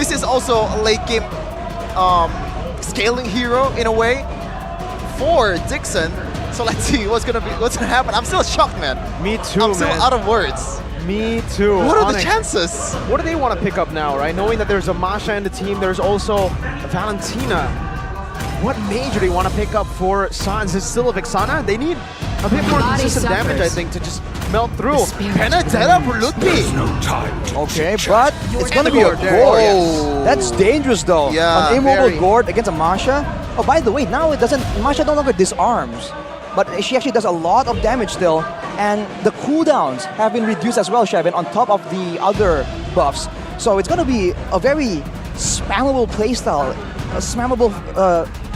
this is also a late game scaling hero in a way for Dixon. So let's see what's gonna happen. I'm still shocked, man. Me too, I'm still out of words. Me too. What are the ONIC, chances? what do they want to pick up now, right? Knowing that there's a Masha in the team, there's also Valentina. What major do you want to pick up for Sans? Is still a Vixana? They need a bit more consistent damage, I think, to just melt through. Penetella for Lupi. Okay, but it's gonna be a Gord. That's dangerous though. Yeah, an immobile very. Gord against a Masha. Oh, by the way, now it doesn't. Masha no longer disarms, but she actually does a lot of damage still, and the cooldowns have been reduced as well, Shevin, on top of the other buffs. So it's gonna be a very spammable playstyle, a spammable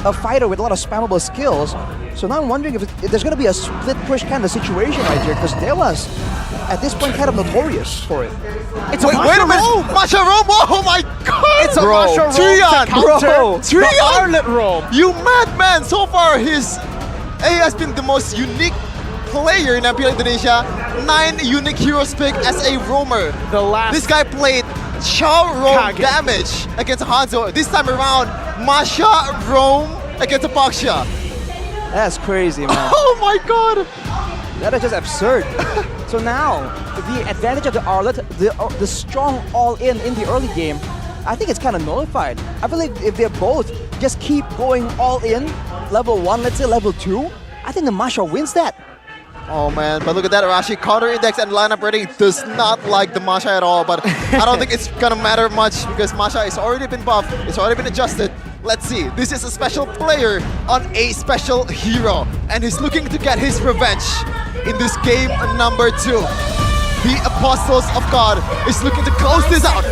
a fighter with a lot of spammable skills. So now I'm wondering if there's going to be a split push kind of situation right here, because DEWA's at this point kind of notorious for it. Wait a minute! Masha Roam! Oh my god! It's a Masha Roam Trion! to counter Trion! the Arlet Roam! You madman! So far, he has been the most unique player in MPL Indonesia. 9 unique heroes pick as a roamer. The last... This guy played Chao Roam Kage. damage against Hanzo. This time around, Masha Roam against Apaksha. That's crazy, man. Oh my god! That is just absurd. So now, the advantage of the Arlet, the strong all-in in the early game, I think it's kind of nullified. I believe if they both just keep going all-in, level 1, let's say level 2, I think the Masha wins that. Oh man, but look at that, Arashi counter index and lineup rating does not like the Masha at all, but I don't think it's gonna matter much because Masha has already been buffed, it's already been adjusted. Let's see, this is a special player on a special hero, and he's looking to get his revenge in this game number 2. The Apostles of God is looking to close this out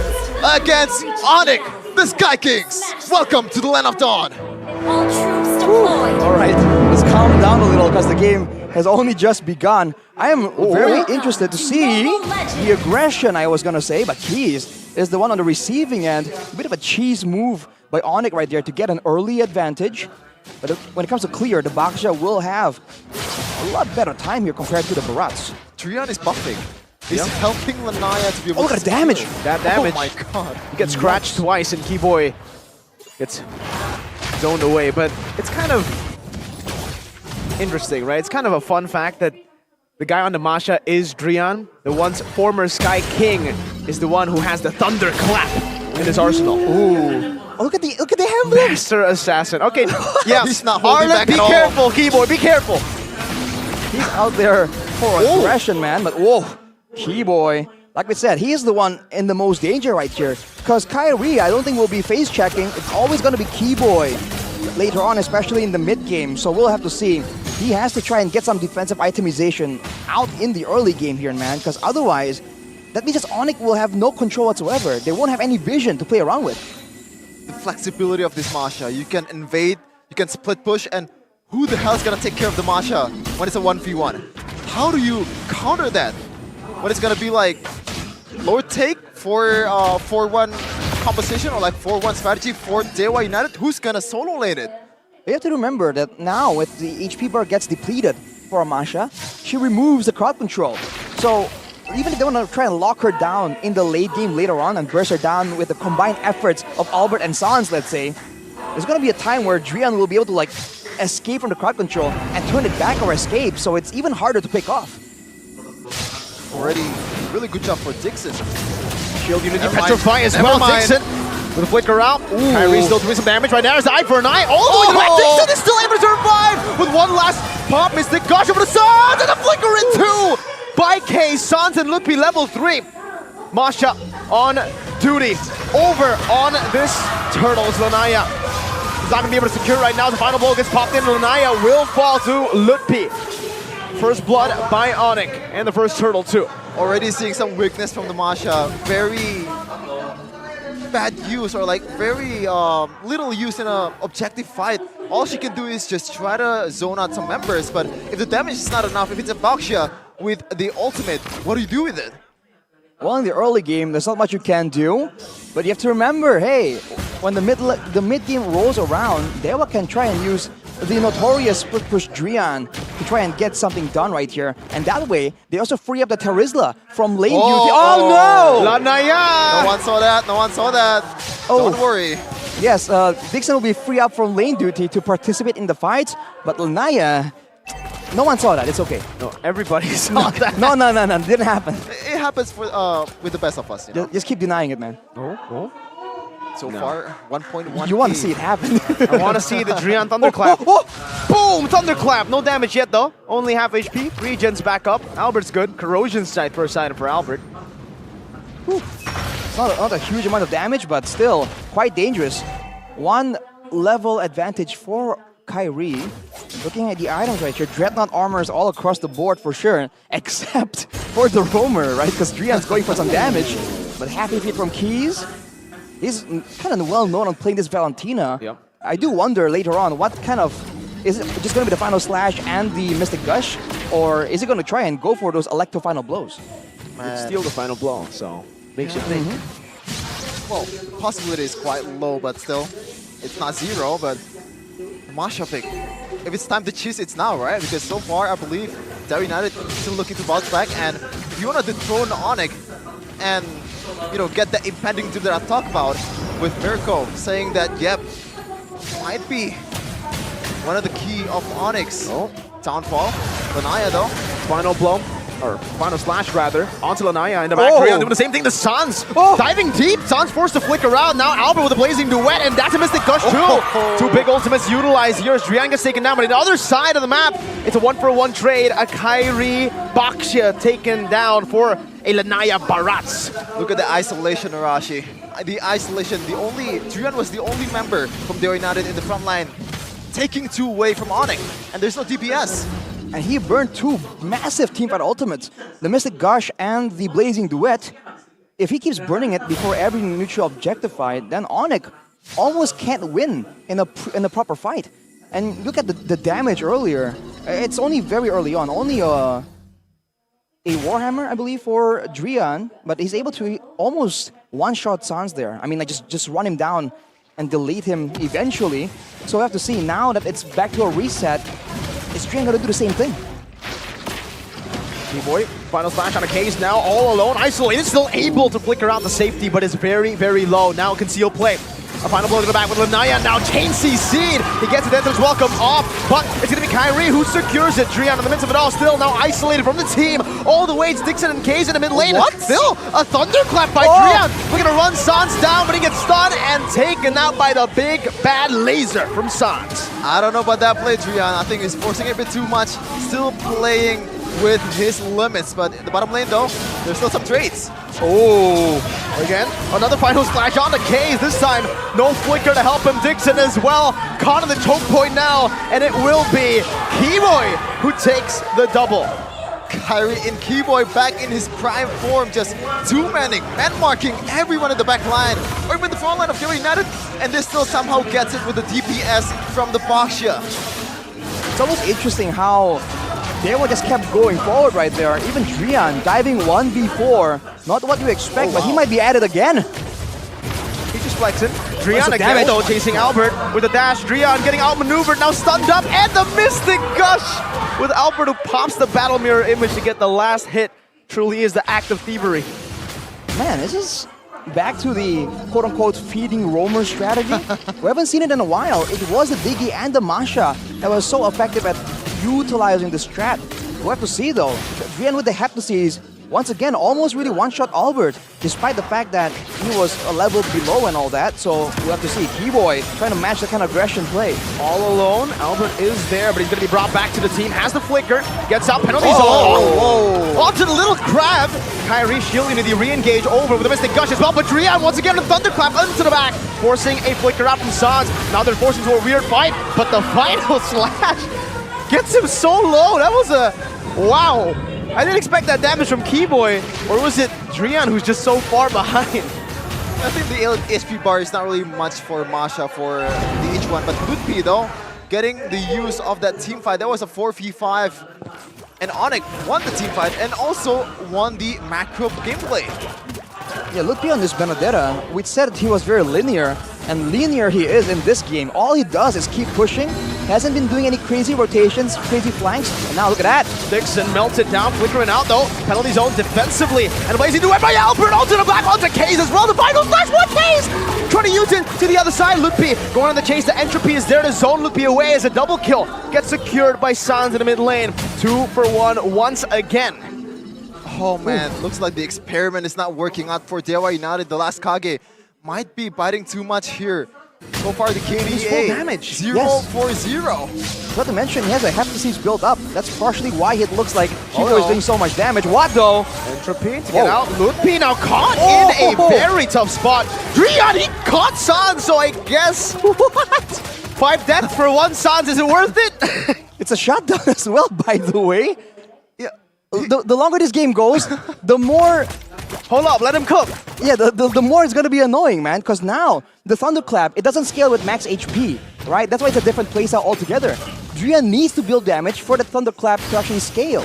against ONIC, the Sky Kings. Welcome to the Land of Dawn. All troops deployed. All right, let's calm down a little because the game has only just begun. I am very interested to see the aggression, I was gonna say, but Keys is the one on the receiving end. A bit of a cheese move by ONIC right there to get an early advantage. But when it comes to clear, the Baksha will have a lot better time here compared to the Barats. Trion is buffing. He's helping Lanaya to be able Oh, look to at the damage! That damage. Oh my god. He gets scratched twice and Keyboy gets zoned away, but it's kind of interesting, right? It's kind of a fun fact that the guy on the Masha is Drian. The once former Sky King is the one who has the Thunder Clap in his arsenal. Ooh. Oh, look at the emblem! Master Assassin. Okay, yeah. He's not holding Arlet, back be at all. careful, Keyboy, be careful. He's out there for aggression, man, but whoa, Keyboy. Like we said, he is the one in the most danger right here. Because Kyrie, I don't think will be face checking. It's always going to be Keyboy later on, especially in the mid game. So we'll have to see. He has to try and get some defensive itemization out in the early game here, man. Because otherwise, that means that ONIC will have no control whatsoever. They won't have any vision to play around with. The flexibility of this Masha. You can invade, you can split push, and who the hell is gonna take care of the Masha when it's a 1v1? How do you counter that? When it's gonna be like low take for 4-1 composition or like 4-1 strategy for DEWA United? Who's gonna solo lane it? You have to remember that now, if the HP bar gets depleted for Masha, she removes the crowd control. So even if they want to try and lock her down in the late game later on and burst her down with the combined efforts of Albert and Sans, let's say, there's going to be a time where Drian will be able to like escape from the crowd control and turn it back or escape, so it's even harder to pick off. Already, really good job for Dixon. Shield unity Never petrify mind. as Never well, mind. Dixon. With a flicker out. Kyrie still doing some damage right now. There's the eye for an eye. All the way to the back. Dixon is still able to survive with one last pop. Mystic Gosh over the Sans and a flicker in 2 by K. Sans and Lupi level 3. Masha on duty. Over on this Turtles. Lanaya is not going to be able to secure right now. The final blow gets popped in. Lanaya will fall to Lupi. First blood by ONIC and the first turtle too. Already seeing some weakness from the Masha. Very bad use or like very little use in an objective fight. All she can do is just try to zone out some members, but if the damage is not enough, if it's a Baksha with the ultimate, what do you do with it? Well, in the early game, there's not much you can do, but you have to remember, hey, when the mid game rolls around, DEWA can try and use the notorious split push Drian to try and get something done right here. And that way, they also free up the Terizla from lane duty. Oh no! Lanaya! No one saw that, no one saw that. Don't worry. Yes, Dixon will be free up from lane duty to participate in the fights, but Lanaya, no one saw that. It's okay. No, everybody saw that. No, didn't happen. It happens with the best of us. You know? Just keep denying it, man. So far, 1.1. You want to see it happen. I want to see the Drian Thunderclap. Boom! Thunderclap. No damage yet, though. Only half HP. Regen's back up. Albert's good. Corrosion side first item for Albert. It's not a huge amount of damage, but still quite dangerous. 1 level advantage for Kyrie. Looking at the items right here, Dreadnought armors all across the board for sure, except for the Roamer, right? Because Drian's going for some damage. But happy feet from Keys. He's kind of well known on playing this Valentina. Yep. I do wonder later on what kind of... Is it just going to be the final slash and the Mystic Gush? Or is he going to try and go for those Electro final blows? It's still the final blow, so makes you think. Well, the possibility is quite low, but still, it's not zero. But Masha pick, if it's time to choose, it's now, right? Because so far, I believe DEWA United is still looking to bounce back, and if you want to dethrone ONIC and get that impending doom that I talked about with Mirko saying that, yep, might be one of the key of ONIC's downfall. Lanaya though, Final blow, or final slash rather, onto Lanaya in the back. Drian doing the same thing to Sans. Diving deep, Sans forced to flicker out. Now Albert with a blazing duet, and that's a Mystic Gush too. 2 big ultimates utilized here as Drian gets taken down, but on the other side of the map, it's a 1-for-1 trade. A Kyrie Baxia taken down for a Lanaya Barats. look at the isolation, Arashi. The isolation, Drian was the only member from DEWA United in the front line taking 2 away from ONIC, and there's no DPS. And he burned 2 massive teamfight ultimates, the Mystic Gush and the Blazing Duet. If he keeps burning it before every neutral objective fight, then ONIC almost can't win in a proper fight. And look at the damage earlier. It's only very early on, only a Warhammer, I believe, for Drian, but he's able to almost one-shot Sans there. I mean, like just run him down and delete him eventually. So we have to see now that it's back to a reset. Is Drian going to do the same thing? Boy, final slash on a case now, all alone, isolated, still able to flicker out the safety, but is very, very low. Now concealed play. A final blow to the back with Lanaya, now Chain CC'd. He gets it, Entrance welcome off, but it's going to be Kyrie who secures it. Drian in the midst of it all, still now isolated from the team. All the way, it's Dixon and Kaze in the mid lane. What? Still, a thunderclap by Drian. We're going to run Sans down, but he gets stunned and taken out by the big bad laser from Sans. I don't know about that play, Drian. I think he's forcing it a bit too much. Still playing with his limits, but in the bottom lane though, there's still some trades. Again, another final splash on the K's. This time, no flicker to help him. Dixon as well. Caught on the choke point now, and it will be Keyboy who takes the double. Kyrie in Keyboy back in his prime form, just 2-manning and marking everyone in the back line, or even the front line of DEWA United, and this still somehow gets it with the DPS from the Baxia. It's almost interesting how DEWA just kept going forward right there. Even Drian diving 1v4. Not what you expect, but he might be at it again. He just flexing. Drian the again damage? though, chasing Albert with a dash. Drian getting outmaneuvered, now stunned up, and the Mystic Gush with Albert who pops the Battle Mirror image to get the last hit. Truly is the act of thievery. Man, this is back to the quote-unquote feeding roamer strategy. We haven't seen it in a while. It was the Diggy and the Masha that was so effective at utilizing the strat. We'll have to see though. Drian with the Heptases, once again, almost really one-shot Albert, despite the fact that he was a level below and all that. So we'll have to see Keyboy trying to match that kind of aggression play. All alone, Albert is there, but he's going to be brought back to the team. Has the flicker, gets out, penalties onto the little crab. Kyrie shielding to the re-engage over with a Mystic Gush as well, but Drian once again a thunderclap into the back, forcing a flicker out from Sans. Now they're forced into a weird fight, but the final slash gets him so low. That was a wow. I didn't expect that damage from Keyboy, or was it Drian who's just so far behind? I think the HP bar is not really much for Masha for the H1, but Ludpi though, getting the use of that team fight. That was a 4v5, and ONIC won the team fight and also won the macro gameplay. Yeah, Ludpi on this Benedetta, we said he was very linear, and linear he is in this game. All he does is keep pushing, Hasn't been doing any crazy rotations, crazy flanks. And now look at that. Dixon melted down, flickering out though. Penalty zone defensively. And Blazing to it by Albert. Onto the back, onto Kaze as well. The final flash, what Kaze? Trying to use it to the other side. Lupi going on the chase. The entropy is there to zone Lupi away as a double kill. Gets secured by Sans in the mid lane. 2 for 1 once again. Oh man, looks like the experiment is not working out for DEWA United. The last Kage might be biting too much here. So far the KDA, full damage. 0 Yes. for 0. Not to mention, he has a hefty siege built up. That's partially why it looks like Kibo no. is doing so much damage. What though? Entropy to get Whoa. out. Lupi now caught Oh. in a very tough spot. Drian, he caught Sans, so I guess... What? 5 deaths for 1 Sans, is it worth it? It's a shutdown as well, by the way. Yeah. The longer this game goes, the more... Hold up, let him cook. Yeah, the more it's gonna be annoying, man. Because now the Thunderclap, it doesn't scale with max HP, right? That's why it's a different playstyle altogether. Drian needs to build damage for the Thunderclap to actually scale.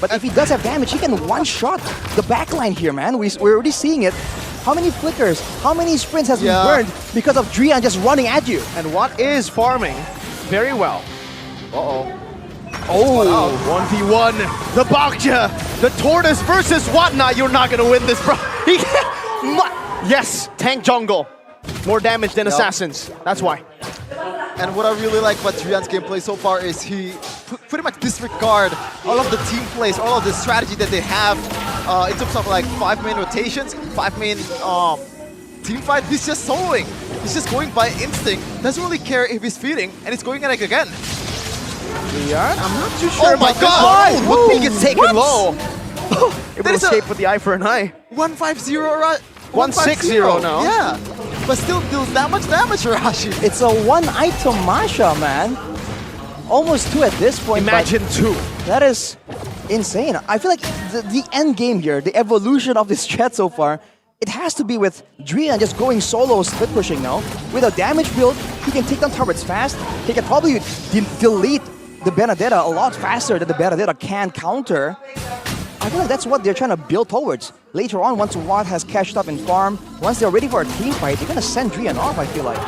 But if he does have damage, he can one-shot the backline here, man. We're already seeing it. How many flickers, how many sprints has been burned because of Drian just running at you? And what is farming very well. Uh-oh. Oh, 1v1, the Bakja, the Tortoise versus Whatnot. You're not gonna win this, bro. He can't. Yes, tank jungle. More damage than assassins. That's why. And what I really like about Drian's gameplay so far is he pretty much disregard all of the team plays, all of the strategy that they have in terms of like 5 main rotations, 5 main team fight. He's just soloing. He's just going by instinct. Doesn't really care if he's feeding, and he's going at it again. Drian, I'm not too sure Oh my about God. this. Oh, Whoopi gets taken What? low. Able to That is a- escape with the eye for an eye. 150, right? 160 now. Yeah. But still deals that much damage, Rashi. It's a one-item Masha, man. Almost 2 at this point. but Imagine 2. that is insane. I feel like the end game here, the evolution of this chat so far, it has to be with Drian just going solo split pushing now. With a damage build, he can take down turrets fast. He can probably delete the Benedetta a lot faster than the Benedetta can counter. I feel like that's what they're trying to build towards. Later on, once Watt has cashed up in farm, once they're ready for a team fight, they're gonna send Drian off, I feel like.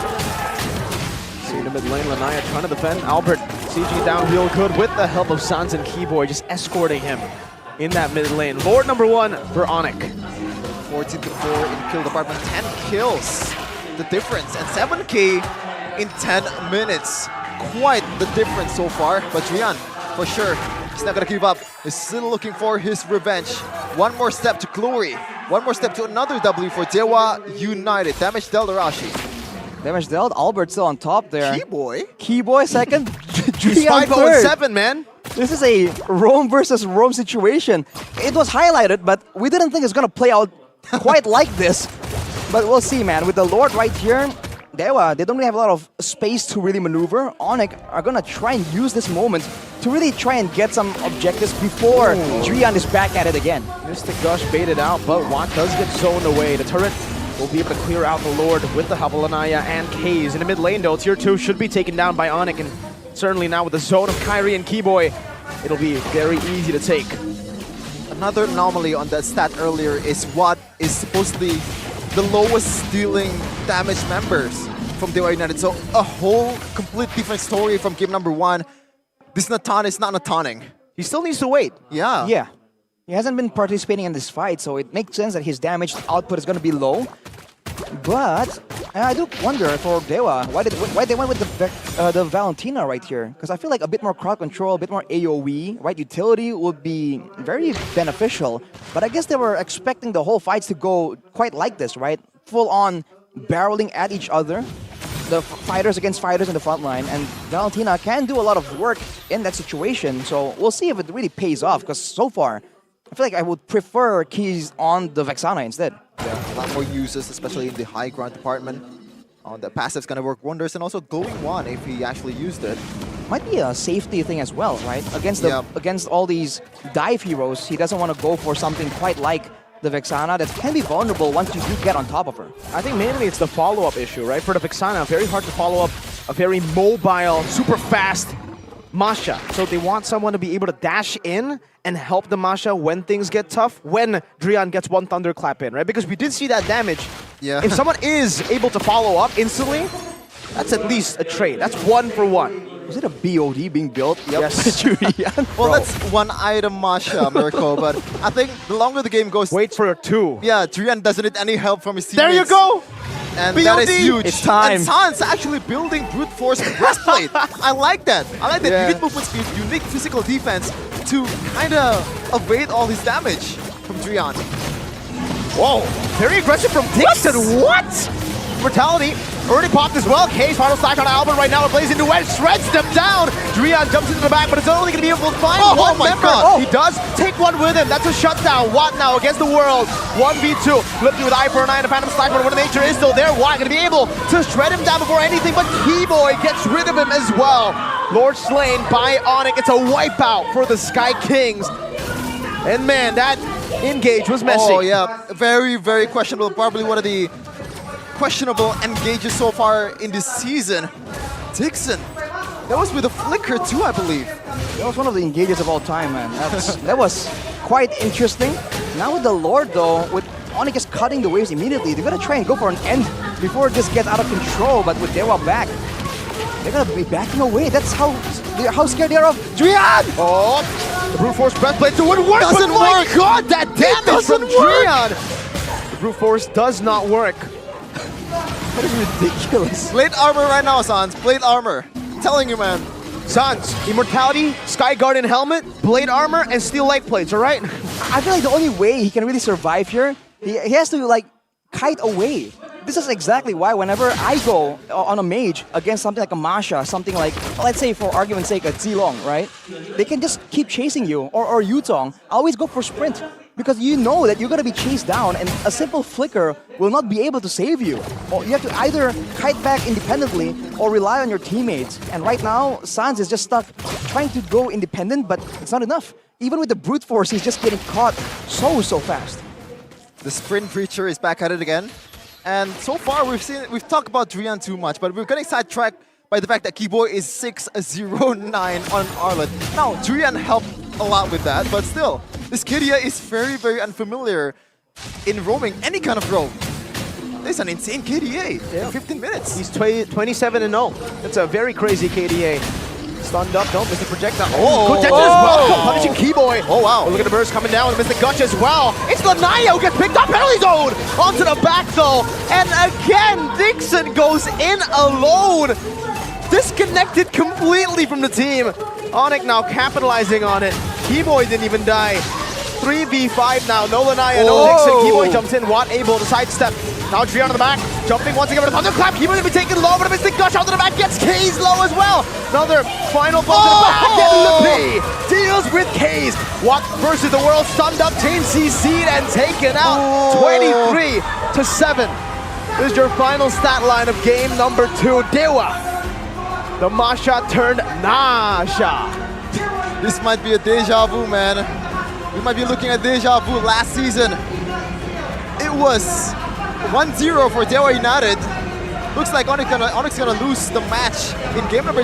See the mid lane, Lanaya trying to defend. Albert sieging down real good with the help of Sans and Keyboy, just escorting him in that mid lane. Lord number 1 for ONIC. 14 to 4 in kill department, 10 kills. The difference, and 7k in 10 minutes. Quite the difference so far, but Drian, for sure, he's not gonna give up. He's still looking for his revenge. One more step to glory. One more step to another W for DEWA United. Damage dealt Arashi. Damage dealt, Albert still on top there. Keyboy? Keyboy second, He's Drian 5-0 third. 7, man. This is a Rome versus Rome situation. It was highlighted, but we didn't think it's gonna play out quite like this. But we'll see, man. With the Lord right here, DEWA, they don't really have a lot of space to really maneuver. ONIC are gonna try and use this moment to really try and get some objectives before Drian is back at it again. Mystic Gush baited out, but Watt does get zoned away. The turret will be able to clear out the Lord with the help of Lanaya and Kaze. In the mid lane, though, tier 2 should be taken down by ONIC, and certainly now with the zone of Kyrie and Keyboy, it'll be very easy to take. Another anomaly on that stat earlier is what is supposedly the lowest dealing damage members from DEWA United. So a whole complete different story from game number 1. This Natan is not Nataning. He still needs to wait. Yeah. Yeah, he hasn't been participating in this fight, so it makes sense that his damage output is gonna be low. But I do wonder for DEWA, why they went with the Valentina right here? Because I feel like a bit more crowd control, a bit more AoE, right? Utility would be very beneficial. But I guess they were expecting the whole fights to go quite like this, right? Full on barreling at each other. The fighters against fighters in the front line, and Valentina can do a lot of work in that situation. So we'll see if it really pays off. Because so far, I feel like I would prefer keys on the Vexana instead. Yeah, a lot more uses, especially in the high ground department. The passive's gonna work wonders, and also glowing one if he actually used it. Might be a safety thing as well, right? Against all these dive heroes, he doesn't want to go for something quite like the Vexana that can be vulnerable once you do get on top of her. I think mainly it's the follow-up issue, right? For the Vexana, very hard to follow up a very mobile, super fast Masha. So they want someone to be able to dash in and help the Masha when things get tough, when Drian gets one Thunderclap in, right? Because we did see that damage. Yeah. If someone is able to follow up instantly, that's at least a trade. That's 1 for 1. Was it a BOD being built? Yep. Yes. Julian. Well, that's one item Masha, Miracle, but I think the longer the game goes, Wait for a 2. yeah, Drian doesn't need any help from his There teammates. you go! And BOD. that is huge. It's time. And Sans actually building brute force breastplate. I like that. I like that Yeah. unique movement speed, unique physical defense to kind of evade all his damage from Drian. Whoa, very aggressive from Dixon. What? Brutality already popped as well. K's final stack on Albert right now. It plays into Wedge, shreds them down. Drian jumps into the back, but it's only going to be able to find Oh, one oh my member. God. He does take one with him. That's a shutdown. What now against the world? 1v2. Flipped with eye for a 9. The Phantom Stack, but when nature is still there, Watt going to be able to shred him down before anything, but Keyboy gets rid of him as well. Lord slain by ONIC. It's a wipeout for the Sky Kings. And man, that engage was messy. Oh yeah, very, very questionable. Probably one of the questionable engages so far in this season. Dixon, that was with a flicker too, I believe. That was one of the engages of all time, man. That was quite interesting. Now with the Lord, though, with ONIC just cutting the waves immediately, they're gonna try and go for an end before this gets out of control. But with DEWA back, they're gonna be backing away. That's how scared they are of Drian! Oh, the brute force breastplate wouldn't work. Doesn't but my work. God, that damage from doesn't work. Drian. The brute force does not work. That is ridiculous. Plate armor right now, Sans. Plate armor. I'm telling you, man. Sans, Immortality, Sky Guardian helmet, blade armor, and steel leg plates. All right. I feel like the only way he can really survive here, he has to like kite away. This is exactly why whenever I go on a mage against something like a Masha, something like, let's say for argument's sake, a Zilong, right? They can just keep chasing you, or Yutong. I always go for sprint, because you know that you're going to be chased down and a simple flicker will not be able to save you. Or you have to either kite back independently or rely on your teammates. And right now, Sans is just stuck trying to go independent, but it's not enough. Even with the brute force, he's just getting caught so fast. The sprint breacher is back at it again. And so far we've talked about Drian too much, but we're getting sidetracked by the fact that Keyboy is 6-0-9 on Arlet. Now, Drian helped a lot with that, but still, this Kiria is very, very unfamiliar in roaming any kind of roam. This is an insane KDA in 15 minutes. He's 27-0. That's a very crazy KDA. Stunned up, don't miss the projectile. Oh, Good detonate as well. Punishing Keyboy. Oh, wow. Oh, look at the burst coming down. Miss the Gutch as well. It's Lanaya who gets picked up. Penalty zone onto the back though. And again, Dixon goes in alone. Disconnected completely from the team. ONIC now capitalizing on it. Keyboy didn't even die. 3v5 now. No Lanaya, no Dixon. Keyboy jumps in. Watt able to sidestep. Now Drian on the back. Jumping once again with a thunderclap. Keyboy gonna be taken low, but a Mystic Gush onto the back. Gets K's low as well. Another final blow to the back. And Lupi deals with K's. Watt versus the world. Stunned up team CC'd and taken out. 23-7. This is your final stat line of game number 2. DEWA. The Masha turned Nasha. This might be a deja vu, man. We might be looking at deja vu last season. It was 1-0 for DEWA United. Looks like ONIC's gonna lose the match in game number